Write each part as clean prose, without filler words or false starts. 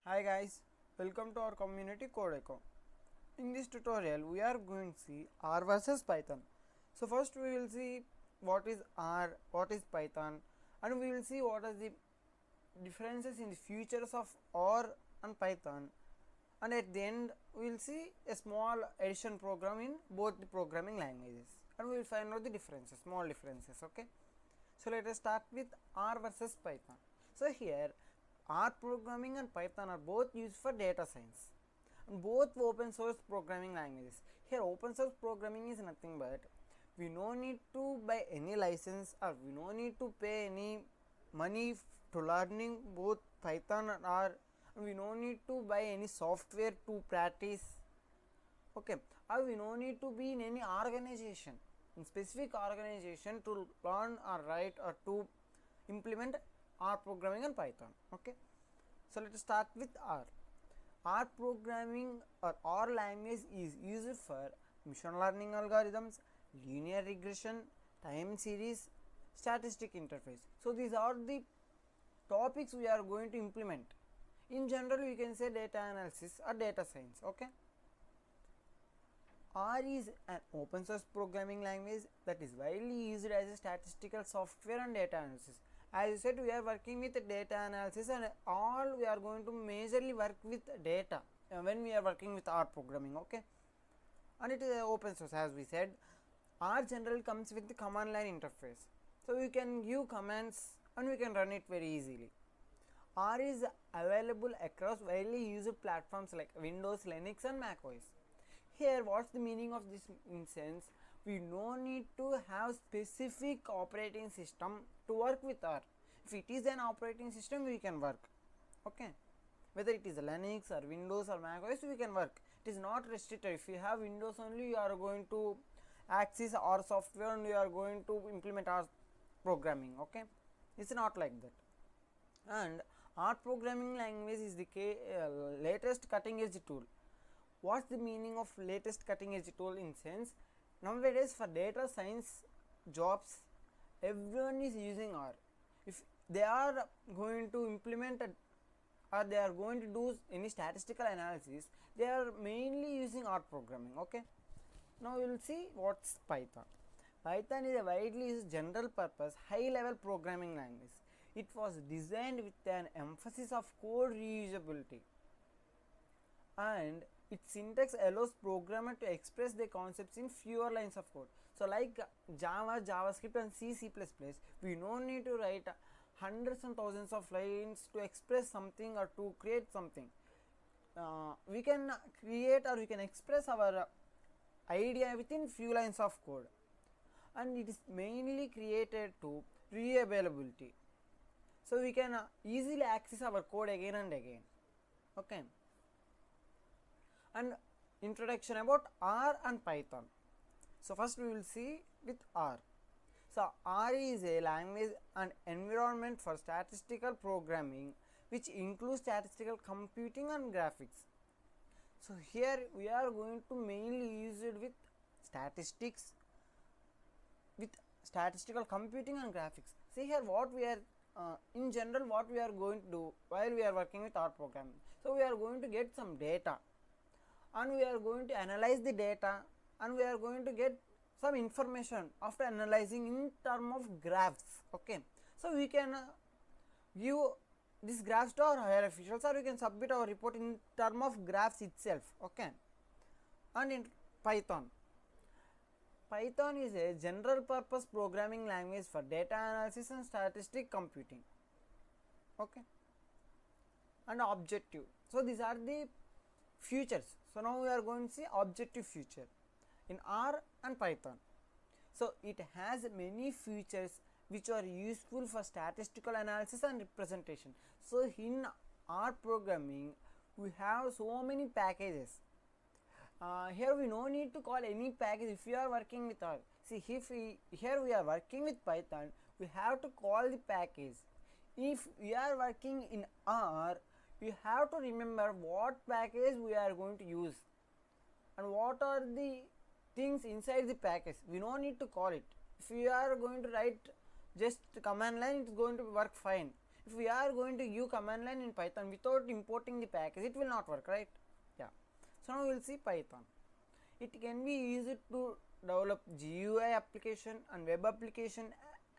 Hi guys, welcome to our community Codeco. In this tutorial we are going to see R versus Python. So first we will see what is R, what is Python, and we will see what are the differences in the features of R and Python, and at the end we will see a small addition program in both the programming languages and we will find out the differences, small differences. Okay, so let us start with R versus Python. So here R programming and Python are both used for data science and both open source programming languages. Here open source programming is nothing but we no need to buy any license or we no need to pay any money to learning both Python and R, and we no need to buy any software to practice. Okay, or we no need to be in any organization, in specific organization to learn or write or to implement R programming and Python. Okay, so let us start with R. R programming or R language is used for machine learning algorithms, linear regression, time series, statistic interface. So these are the topics we are going to implement. In general, we can say data analysis or data science. Okay, R is an open source programming language that is widely used as a statistical software and data analysis. As I said, we are working with data analysis and all we are going to majorly work with data when we are working with R programming. Okay, and it is open source. As we said, R generally comes with the command line interface, so we can give commands and we can run it very easily. R is available across widely used platforms like Windows, Linux and Mac OS. Here what's the meaning of this in sense, we no need to have specific operating system to work with R. If it is an operating system we can work. Okay, whether it is Linux or Windows or Mac OS we can work. It is not restricted. If you have Windows only you are going to access R software and you are going to implement R programming. Okay, it's not like that. And R programming language is the latest cutting edge tool. What's the meaning of latest cutting edge tool in sense, nowadays for data science jobs everyone is using R. If they are going to implement or they are going to do any statistical analysis, they are mainly using R programming. Okay, now we will see what's Python. Python is a widely used general purpose high level programming language. It was designed with an emphasis of code reusability, and its syntax allows programmer to express their concepts in fewer lines of code. So like Java, JavaScript and C++, we no need to write hundreds and thousands of lines to express something or to create something. We can create or we can express our idea within few lines of code, and it is mainly created to reavailability, so we can easily access our code again and again. Okay, and introduction about R and Python. So first we will see with R. So R is a language and environment for statistical programming which includes statistical computing and graphics. So here we are going to mainly use it with statistics, with statistical computing and graphics. See here what we are in general what we are going to do while we are working with R programming. So we are going to get some data and we are going to analyze the data and we are going to get some information after analyzing in term of graphs. Okay, so we can give this graphs to our higher officials or we can submit our report in term of graphs itself. Okay, and in Python is a general purpose programming language for data analysis and statistic computing. Okay, and objective. So these are the features. So now we are going to see objective feature in R and Python. So it has many features which are useful for statistical analysis and representation. So in R programming we have so many packages. Here we no need to call any package if we are working with R. See, if here we are working with Python, we have to call the package. If we are working in R, we have to remember what package we are going to use and what are the things inside the package. We no need to call it. If we are going to write just command line, it is going to work fine. if we are going to give command line in Python without importing the package, it will not work, right? Yeah. So now we will see Python. It can be used to develop GUI application and web application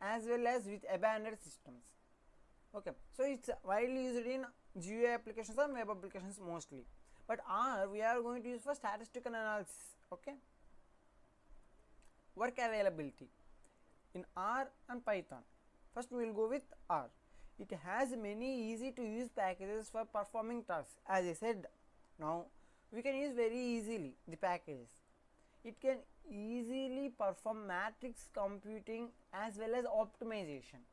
as well as with embedded systems. Okay, so it's widely used in GUI applications and web applications mostly, but R we are going to use for statistical analysis. Okay, work availability in R and Python. First we will go with R. It has many easy to use packages for performing tasks. As I said, now we can use very easily the packages. It can easily perform matrix computing as well as optimization.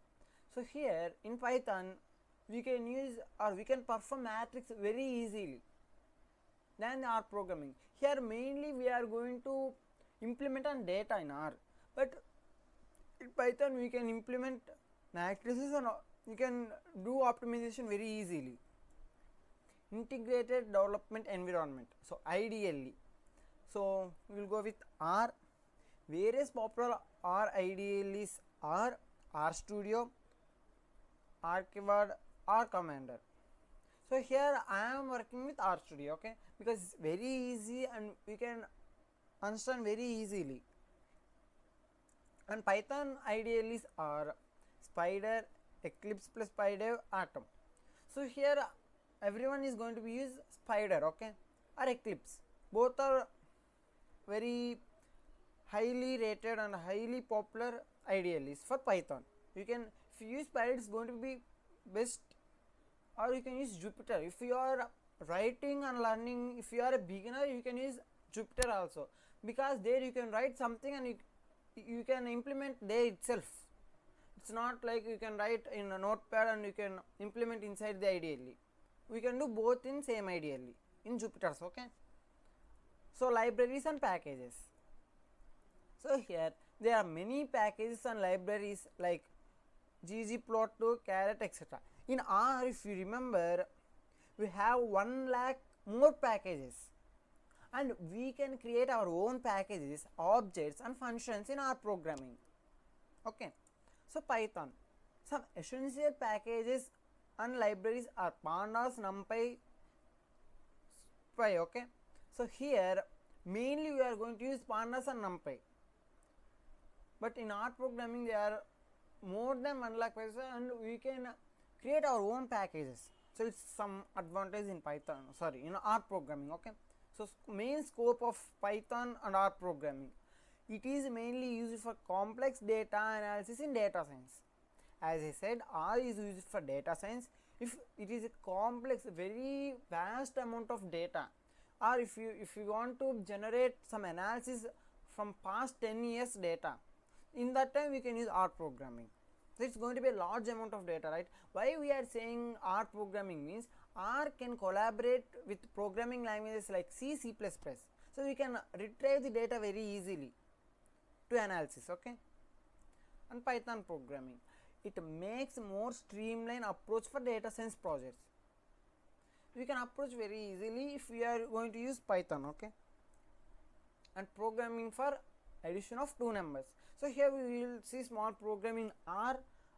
So here in Python we can use or we can perform matrix very easily than R programming. Here mainly we are going to implement on data in R, but in Python we can implement matrices and you can do optimization very easily. Integrated development environment, so ideally, so we will go with R. Various popular R IDLEs are RStudio, RKeyboard, R Commander. So here I am working with RStudio, okay, because it's very easy and we can understand very easily. And Python IDLEs are Spider, Eclipse plus PyDev, Atom. So here everyone is going to be use Spider, okay, or Eclipse. Both are very highly rated and highly popular IDLEs for Python. You can, if you use Spider, it's going to be best, or you can use Jupyter. If you are writing and learning, if you are a beginner, you can use Jupyter also, because there you can write something and you can implement there itself. It's not like you can write in a notepad and you can implement inside the IDLE. We can do both in same IDLE in Jupyter, okay. So libraries and packages. So here there are many packages and libraries like ggplot2, caret, etc. In R, if you remember, we have 1 lakh more packages, and we can create our own packages, objects and functions in R programming. Okay, so Python, some essential packages and libraries are pandas, numpy, okay. So here mainly we are going to use pandas and numpy, but in R programming there are more than 1 lakh packages and we can create our own packages. So it's some advantage in Python, sorry, in R programming, okay. So main scope of Python and R programming, it is mainly used for complex data analysis in data science. As I said, R is used for data science. If it is a complex, very vast amount of data, or if you want to generate some analysis from past 10 years data, in that time we can use R programming. So it's going to be a large amount of data, right? Why we are saying R programming means R can collaborate with programming languages like C, C++. So we can retrieve the data very easily to analysis, okay. And Python programming, it makes more streamlined approach for data science projects. We can approach very easily if we are going to use Python, okay. And programming for addition of two numbers. So here we will see small program in R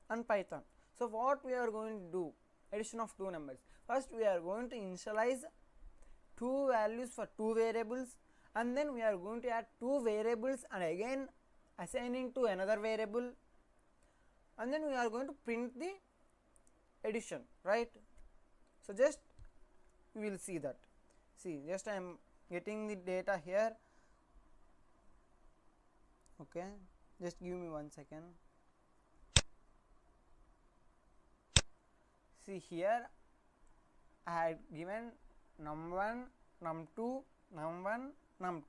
and Python. So what we are going to do, addition of two numbers. First we are going to initialize two values for two variables, and then we are going to add two variables and again assigning to another variable, and then we are going to print the addition, right? So just we will see that. See, just I am getting the data here, okay. Just give me 1 second. See here I had given num1, num2, num1, num2.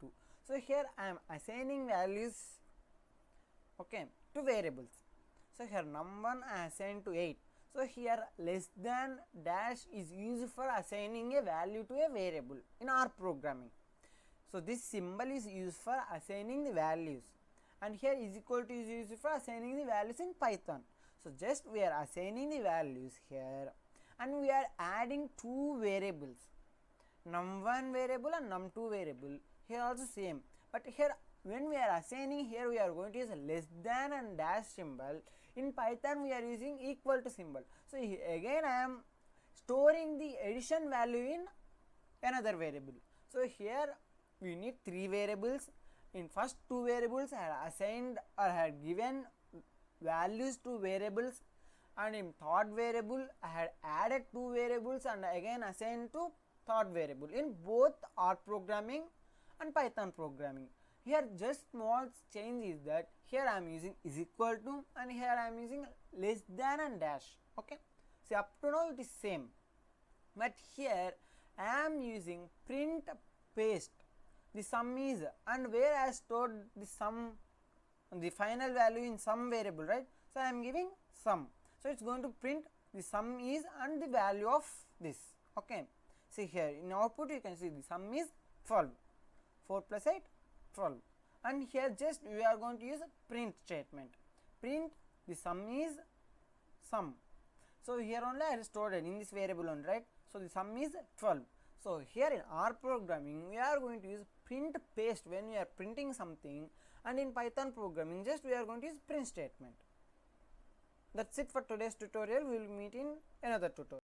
So here I am assigning values, okay, to variables. So here num1 I assigned to 8. So here less than dash is used for assigning a value to a variable in R programming. So this symbol is used for assigning the values, and here is equal to is used for assigning the values in Python. So just we are assigning the values here, and we are adding two variables, num1 variable and num2 variable. Here also same, but here when we are assigning, here we are going to use a less than and dash symbol. In Python we are using equal to symbol. So again I am storing the addition value in another variable. So here we need 3 variables. In first 2 variables I had assigned or had given values to variables, and in third variable I had added 2 variables and again assigned to third variable in both R programming and Python programming. Here just small change is that here I am using is equal to and here I am using less than and dash. Okay, see up to now it is same, but here I am using print paste. The sum is, and where I stored the sum, the final value in some variable, right? So I am giving sum. So it is going to print the sum is and the value of this. Okay, see here in output you can see the sum is 12, 4 plus 8 12, and here just we are going to use a print statement, print the sum is sum. So here only I stored it in this variable only, right? So the sum is 12. So here in R programming we are going to use print paste when we are printing something, and in Python programming just we are going to use print statement. That's it for today's tutorial. We will meet in another tutorial.